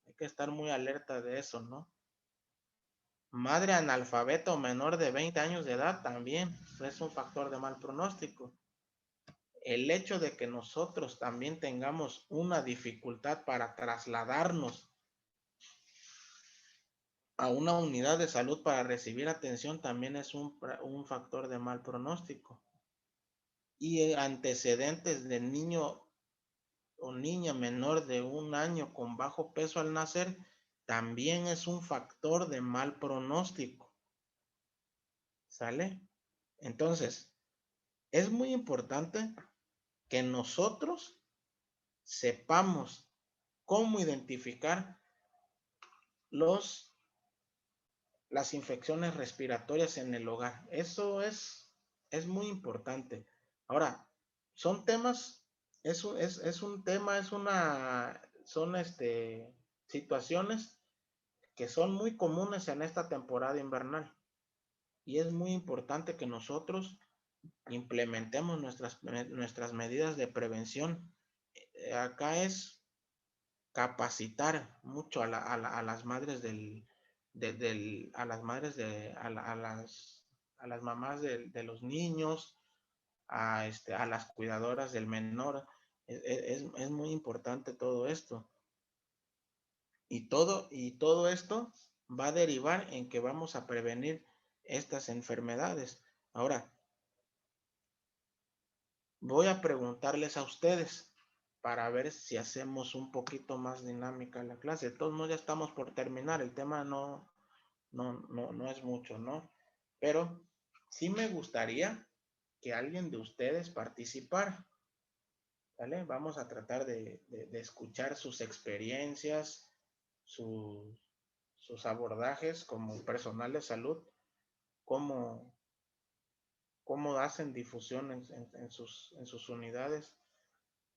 Hay que estar muy alerta de eso, ¿no? Madre analfabeta o menor de 20 años de edad también es un factor de mal pronóstico. El hecho de que nosotros también tengamos una dificultad para trasladarnos a una unidad de salud para recibir atención también es un factor de mal pronóstico. Y antecedentes de niño o niña menor de 1 año con bajo peso al nacer también es un factor de mal pronóstico. ¿Sale? Entonces, es muy importante que nosotros sepamos cómo identificar las infecciones respiratorias en el hogar. Eso es muy importante. Ahora, son temas, son situaciones que son muy comunes en esta temporada invernal. Y es muy importante que nosotros implementemos nuestras medidas de prevención. Acá es capacitar mucho a las madres a las mamás de los niños, a las cuidadoras del menor. Es muy importante todo esto. Y todo esto va a derivar en que vamos a prevenir estas enfermedades. Ahora, voy a preguntarles a ustedes para ver si hacemos un poquito más dinámica la clase. De todos modos, ya estamos por terminar. El tema no es mucho, ¿no? Pero sí me gustaría que alguien de ustedes participara, ¿vale? Vamos a tratar de escuchar sus experiencias, sus abordajes como personal de salud, cómo hacen difusión en sus unidades,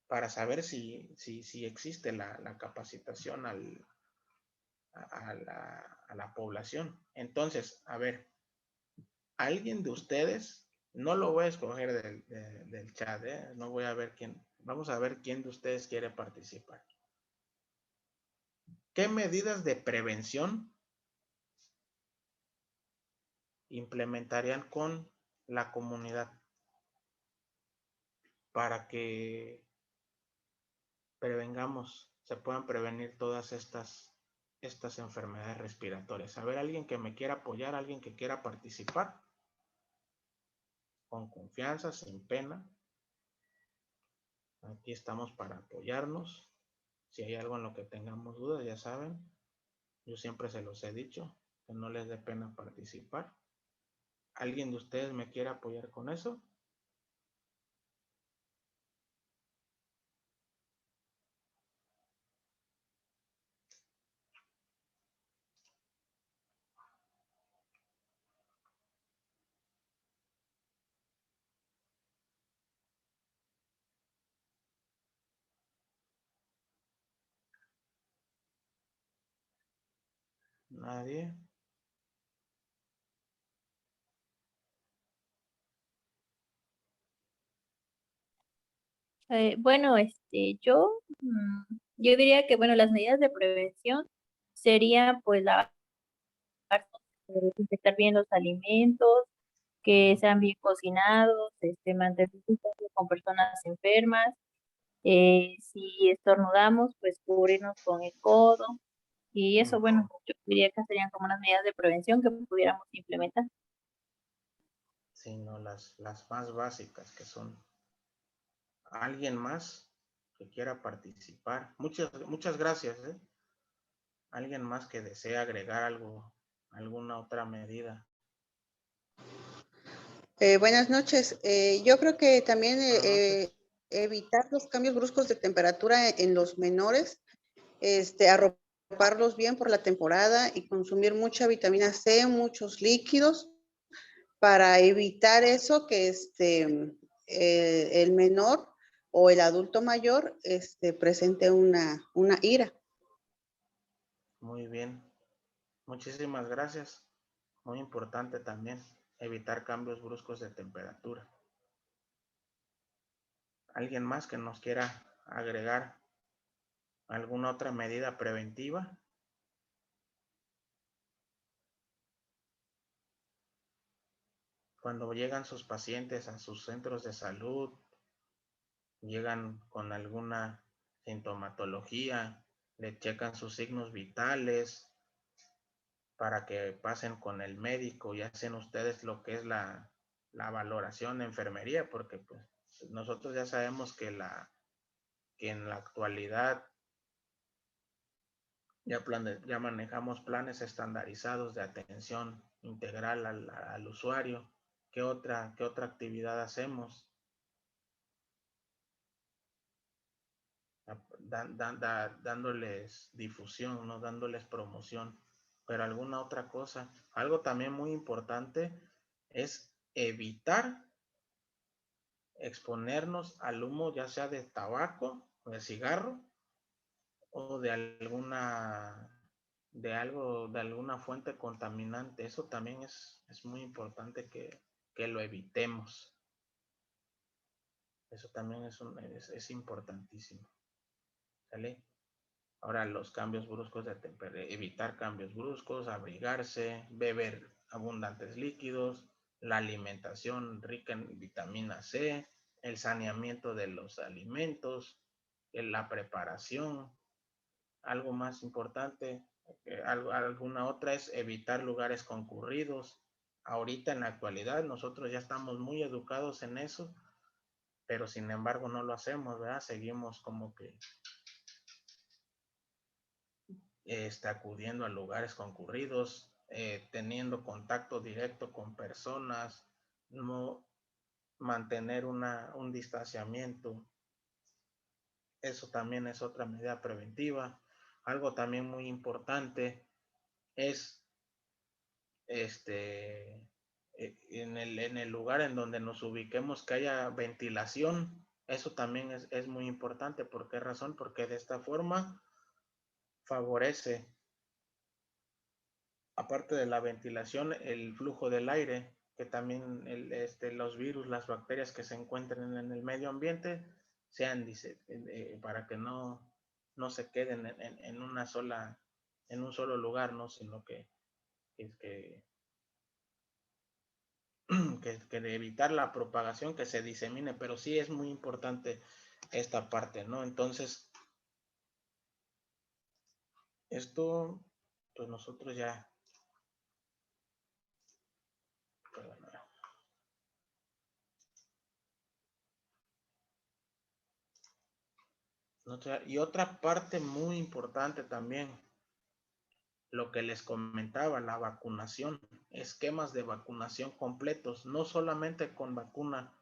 para saber si existe la capacitación a la población. Entonces, a ver, alguien de ustedes, no lo voy a escoger del chat, no voy a ver quién, vamos a ver quién de ustedes quiere participar. ¿Qué medidas de prevención implementarían con la comunidad? para que se puedan prevenir todas estas enfermedades respiratorias. A ver, alguien que me quiera apoyar, alguien que quiera participar, con confianza, sin pena. Aquí estamos para apoyarnos. Si hay algo en lo que tengamos dudas, ya saben, yo siempre se los he dicho, que no les dé pena participar. ¿Alguien de ustedes me quiere apoyar con eso? Nadie. Bueno, yo diría que, bueno, las medidas de prevención serían, pues, desinfectar bien los alimentos, que sean bien cocinados, mantener distancia con personas enfermas, si estornudamos, pues, cubrirnos con el codo, y eso, bueno, yo diría que serían como unas medidas de prevención que pudiéramos implementar. Sino las más básicas, que son alguien más que quiera participar. Muchas gracias. Alguien más que desee agregar algo, alguna otra medida. Buenas noches. Yo creo que también evitar los cambios bruscos de temperatura en los menores, arroparlos bien por la temporada y consumir mucha vitamina C, muchos líquidos para evitar eso que el menor o el adulto mayor presente una ira. Muy bien. Muchísimas gracias. Muy importante también evitar cambios bruscos de temperatura. ¿Alguien más que nos quiera agregar alguna otra medida preventiva? Cuando llegan sus pacientes a sus centros de salud, llegan con alguna sintomatología, le checan sus signos vitales para que pasen con el médico y hacen ustedes lo que es la valoración de enfermería, porque pues nosotros ya sabemos que en la actualidad ya manejamos planes estandarizados de atención integral al usuario. ¿Qué otra actividad hacemos? Dándoles difusión, ¿no? Dándoles promoción. Pero alguna otra cosa. Algo también muy importante es evitar exponernos al humo, ya sea de tabaco o de cigarro o de alguna fuente contaminante. Eso también es muy importante que lo evitemos. Eso también es importantísimo. ¿Sale? Ahora los cambios bruscos de temperatura, evitar cambios bruscos, abrigarse, beber abundantes líquidos, la alimentación rica en vitamina C, el saneamiento de los alimentos, la preparación. Algo más importante, alguna otra es evitar lugares concurridos. Ahorita en la actualidad nosotros ya estamos muy educados en eso, pero sin embargo no lo hacemos, ¿verdad? Seguimos como que acudiendo a lugares concurridos, teniendo contacto directo con personas, no mantener un distanciamiento. Eso también es otra medida preventiva. Algo también muy importante es en el lugar en donde nos ubiquemos que haya ventilación. Eso también es muy importante. ¿Por qué razón? Porque de esta forma favorece, aparte de la ventilación, el flujo del aire, que también los virus, las bacterias que se encuentren en el medio ambiente sean, para que no se queden en un solo lugar, ¿no? Sino que que de evitar la propagación, que se disemine, pero sí es muy importante esta parte, ¿no? Entonces, esto, pues nosotros ya, perdón, y otra parte muy importante también, lo que les comentaba, la vacunación, esquemas de vacunación completos, no solamente con vacuna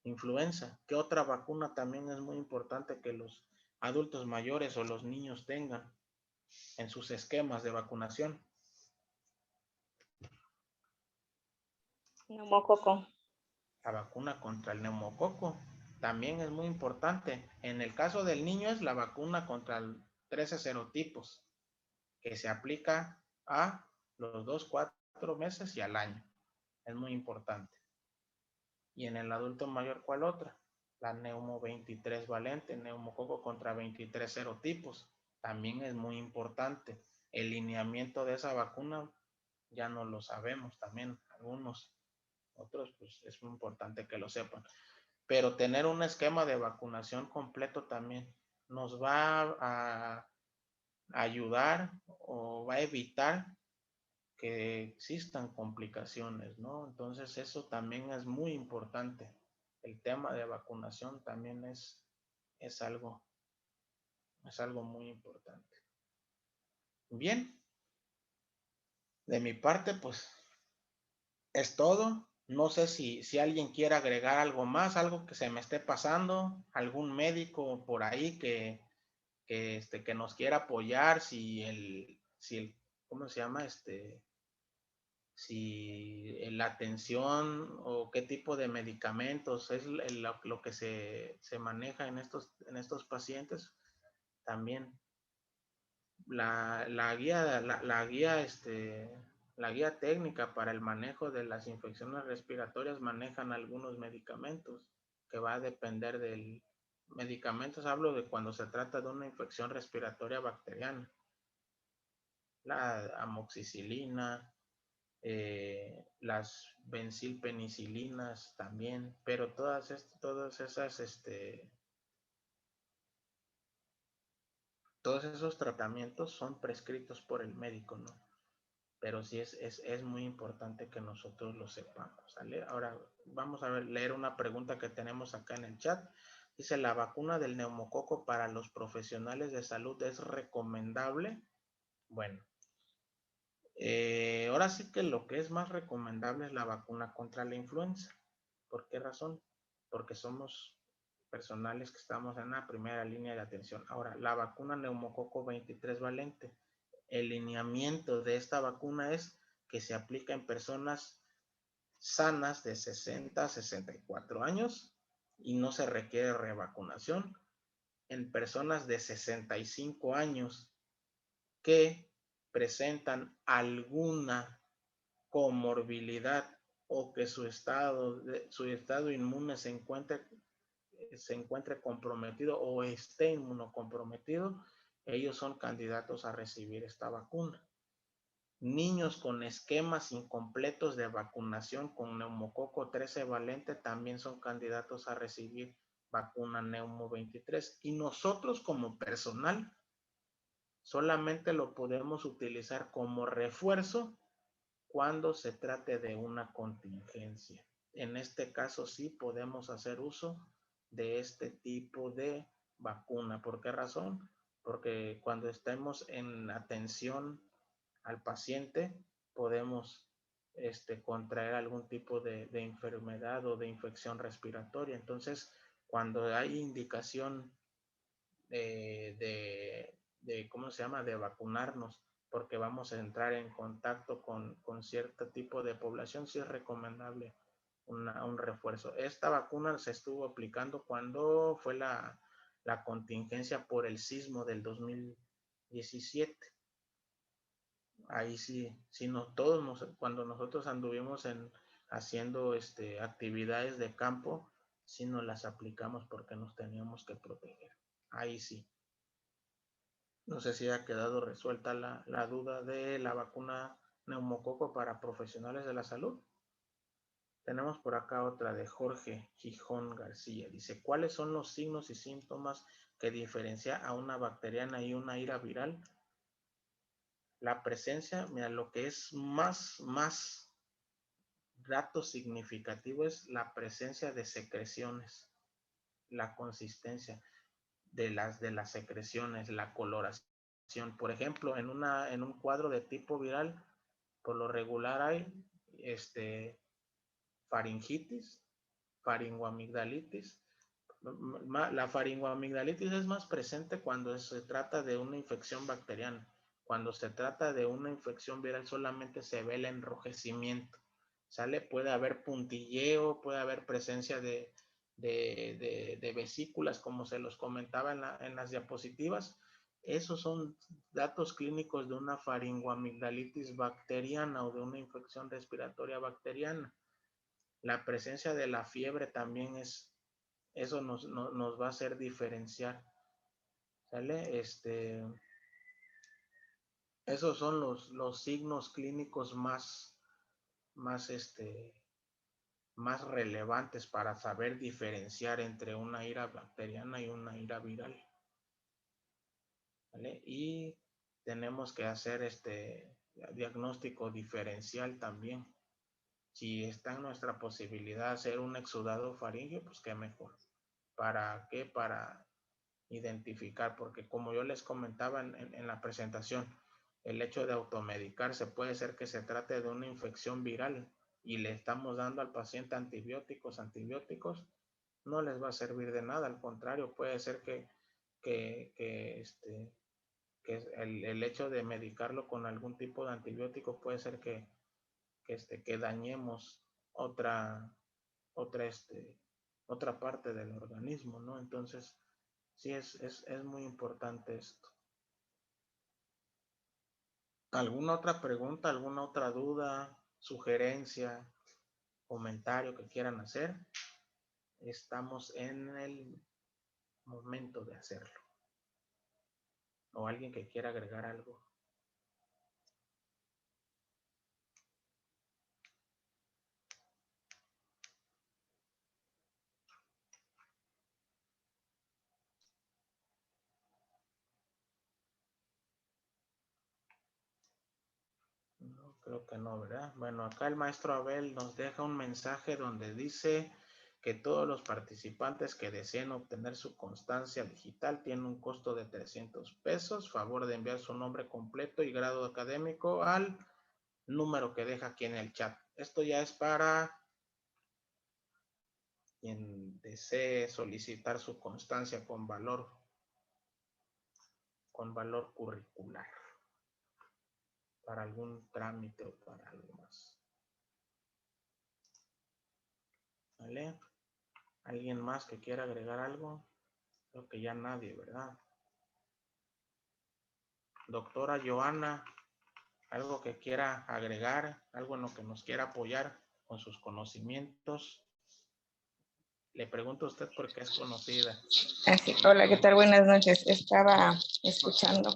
influenza, que otra vacuna también es muy importante que los adultos mayores o los niños tengan en sus esquemas de vacunación. Neumococo. La vacuna contra el neumococo también es muy importante. En el caso del niño es la vacuna contra el 13 serotipos, que se aplica a los 2, 4 meses y al año. Es muy importante. Y en el adulto mayor, ¿cuál otra? La neumo 23 valente, neumococo contra 23 serotipos. También es muy importante. El lineamiento de esa vacuna ya no lo sabemos también. Algunos, otros, pues es muy importante que lo sepan. Pero tener un esquema de vacunación completo también nos va a ayudar o va a evitar que existan complicaciones, ¿no? Entonces eso también es muy importante. El tema de vacunación también es algo, es algo muy importante. Bien, de mi parte, pues es todo. No sé si alguien quiere agregar algo más, algo que se me esté pasando, algún médico por ahí que nos quiera apoyar, si el, ¿cómo se llama? Si la atención o qué tipo de medicamentos es lo que se maneja en estos pacientes. También la guía, la guía técnica para el manejo de las infecciones respiratorias manejan algunos medicamentos que va a depender del medicamentos. Hablo de cuando se trata de una infección respiratoria bacteriana, la amoxicilina, las benzilpenicilinas también, pero todas esas, todos esos tratamientos son prescritos por el médico, ¿no? Pero sí es muy importante que nosotros lo sepamos, ¿sale? Ahora vamos a leer una pregunta que tenemos acá en el chat. Dice, ¿la vacuna del neumococo para los profesionales de salud es recomendable? Bueno, ahora sí que lo que es más recomendable es la vacuna contra la influenza. ¿Por qué razón? Porque somos personales que estamos en la primera línea de atención. Ahora, la vacuna neumococo 23 valente, el lineamiento de esta vacuna es que se aplica en personas sanas de 60 a 64 años y no se requiere revacunación. En personas de 65 años que presentan alguna comorbilidad o que su estado inmune se encuentre comprometido o esté inmunocomprometido, ellos son candidatos a recibir esta vacuna. Niños con esquemas incompletos de vacunación con neumococo 13 valente también son candidatos a recibir vacuna Neumo 23. Y nosotros como personal solamente lo podemos utilizar como refuerzo cuando se trate de una contingencia. En este caso sí podemos hacer uso de este tipo de vacuna. ¿Por qué razón? Porque cuando estemos en atención al paciente podemos contraer algún tipo de enfermedad o de infección respiratoria. Entonces, cuando hay indicación ¿cómo se llama?, de vacunarnos, porque vamos a entrar en contacto con cierto tipo de población, sí es recomendable un refuerzo. Esta vacuna se estuvo aplicando cuando fue la contingencia por el sismo del 2017. Ahí sí cuando nosotros anduvimos haciendo actividades de campo, sí nos las aplicamos porque nos teníamos que proteger. Ahí sí. No sé si ha quedado resuelta la duda de la vacuna neumococo para profesionales de la salud. Tenemos por acá otra de Jorge Gijón García. Dice, ¿cuáles son los signos y síntomas que diferencia a una bacteriana y una ira viral? La presencia, mira, lo que es más dato significativo es la presencia de secreciones, la consistencia de las secreciones, la coloración. Por ejemplo, en un cuadro de tipo viral, por lo regular hay faringitis, faringoamigdalitis. La faringoamigdalitis es más presente cuando se trata de una infección bacteriana. Cuando se trata de una infección viral solamente se ve el enrojecimiento. ¿Sale? Puede haber puntilleo, puede haber presencia de vesículas, como se los comentaba en las diapositivas. Esos son datos clínicos de una faringoamigdalitis bacteriana o de una infección respiratoria bacteriana. La presencia de la fiebre también eso nos va a hacer diferenciar. ¿Sale? Esos son los signos clínicos más relevantes para saber diferenciar entre una ira bacteriana y una ira viral. ¿Vale? Y tenemos que hacer diagnóstico diferencial también. Si está en nuestra posibilidad hacer un exudado faríngeo, pues qué mejor. ¿Para qué? Para identificar, porque como yo les comentaba en la presentación, el hecho de automedicarse puede ser que se trate de una infección viral y le estamos dando al paciente antibióticos, no les va a servir de nada, al contrario, puede ser que el hecho de medicarlo con algún tipo de antibiótico puede ser que dañemos otra parte del organismo, ¿no? Entonces, sí es muy importante esto. ¿Alguna otra pregunta, alguna otra duda, sugerencia, comentario que quieran hacer? Estamos en el momento de hacerlo. ¿O alguien que quiera agregar algo? No, creo que no, ¿verdad? Bueno, acá el maestro Abel nos deja un mensaje donde dice que todos los participantes que deseen obtener su constancia digital tienen un costo de 300 pesos. Favor de enviar su nombre completo y grado académico al número que deja aquí en el chat. Esto ya es para quien desee solicitar su constancia con valor curricular, para algún trámite o para algo más. ¿Vale? ¿Alguien más que quiera agregar algo? Creo que ya nadie, ¿verdad? Doctora Joana, ¿algo que quiera agregar? ¿Algo en lo que nos quiera apoyar con sus conocimientos? Le pregunto a usted porque es conocida. Hola, ¿qué tal? Buenas noches. Estaba escuchando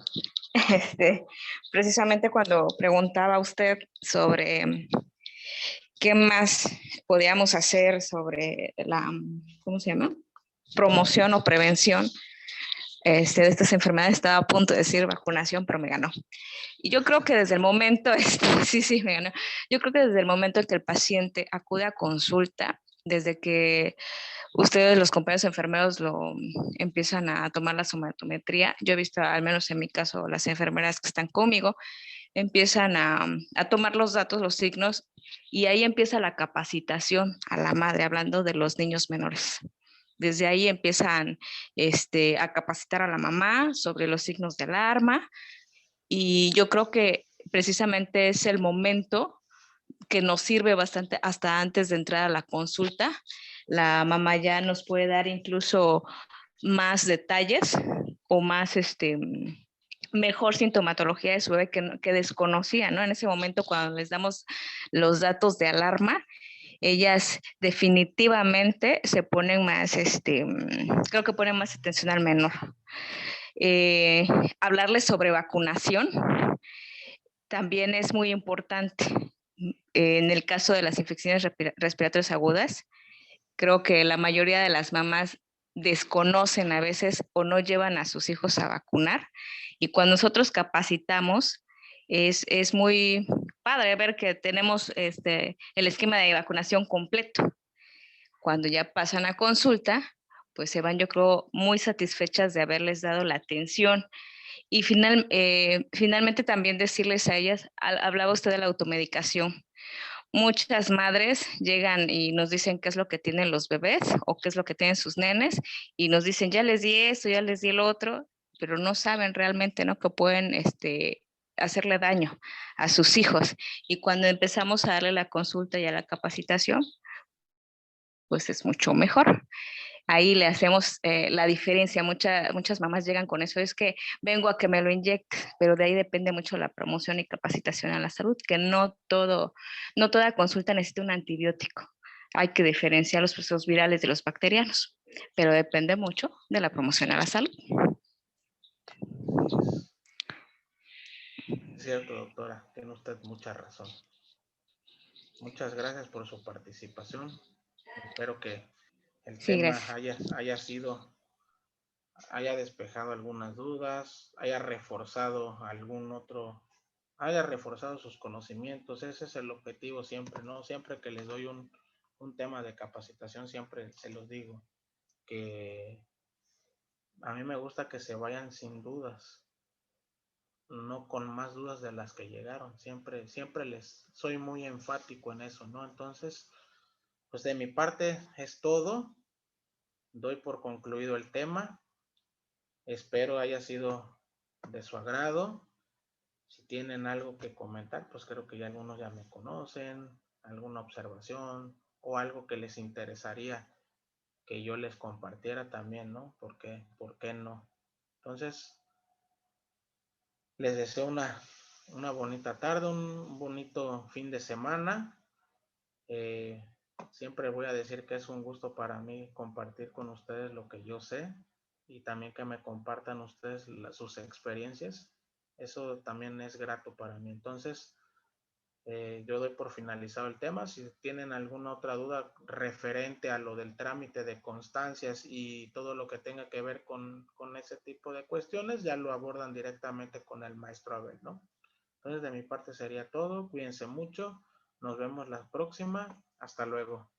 precisamente cuando preguntaba usted sobre qué más podíamos hacer sobre la, ¿cómo se llama? Promoción o prevención de estas enfermedades. Estaba a punto de decir vacunación, pero me ganó. Y yo creo que desde el momento, sí, me ganó. Yo creo que desde el momento en que el paciente acude a consulta, desde que ustedes, los compañeros enfermeros, lo empiezan a tomar la somatometría. Yo he visto, al menos en mi caso, las enfermeras que están conmigo, empiezan a tomar los datos, los signos, y ahí empieza la capacitación a la madre, hablando de los niños menores. Desde ahí empiezan a capacitar a la mamá sobre los signos de alarma, y yo creo que precisamente es el momento que nos sirve bastante hasta antes de entrar a la consulta. La mamá ya nos puede dar incluso más detalles o más mejor sintomatología de su bebé que desconocía, ¿no? En ese momento, cuando les damos los datos de alarma, ellas definitivamente se ponen más, creo que ponen más atención al menor. Hablarles sobre vacunación también es muy importante, En el caso de las infecciones respiratorias agudas, creo que la mayoría de las mamás desconocen a veces o no llevan a sus hijos a vacunar. Y cuando nosotros capacitamos, es muy padre ver que tenemos el esquema de vacunación completo. Cuando ya pasan a consulta, pues se van, yo creo, muy satisfechas de haberles dado la atención. Y finalmente también decirles a ellas, hablaba usted de la automedicación. Muchas madres llegan y nos dicen qué es lo que tienen los bebés o qué es lo que tienen sus nenes y nos dicen, ya les di esto, ya les di el otro, pero no saben realmente, ¿no? Que pueden hacerle daño a sus hijos. Y cuando empezamos a darle la consulta y a la capacitación, pues es mucho mejor. Ahí le hacemos la diferencia. Muchas mamás llegan con eso, es que vengo a que me lo inyectes, pero de ahí depende mucho la promoción y capacitación a la salud, que no toda consulta necesita un antibiótico. Hay que diferenciar los procesos virales de los bacterianos, pero depende mucho de la promoción a la salud. Es cierto, doctora, tiene usted mucha razón. Muchas gracias por su participación. Espero que el Sí, tema gracias. haya despejado algunas dudas, haya reforzado haya reforzado sus conocimientos. Ese es el objetivo siempre, ¿no? Siempre que les doy un tema de capacitación, siempre se los digo, que a mí me gusta que se vayan sin dudas, no con más dudas de las que llegaron. Siempre les soy muy enfático en eso, ¿no? Entonces, pues de mi parte es todo. Doy por concluido el tema. Espero haya sido de su agrado. Si tienen algo que comentar, pues creo que ya algunos ya me conocen, alguna observación o algo que les interesaría que yo les compartiera también, ¿no? ¿Por qué no? Entonces, les deseo una bonita tarde, un bonito fin de semana. Siempre voy a decir que es un gusto para mí compartir con ustedes lo que yo sé y también que me compartan ustedes sus experiencias. Eso también es grato para mí. Entonces, yo doy por finalizado el tema. Si tienen alguna otra duda referente a lo del trámite de constancias y todo lo que tenga que ver con ese tipo de cuestiones, ya lo abordan directamente con el maestro Abel, ¿no? Entonces, de mi parte sería todo. Cuídense mucho. Nos vemos la próxima. Hasta luego.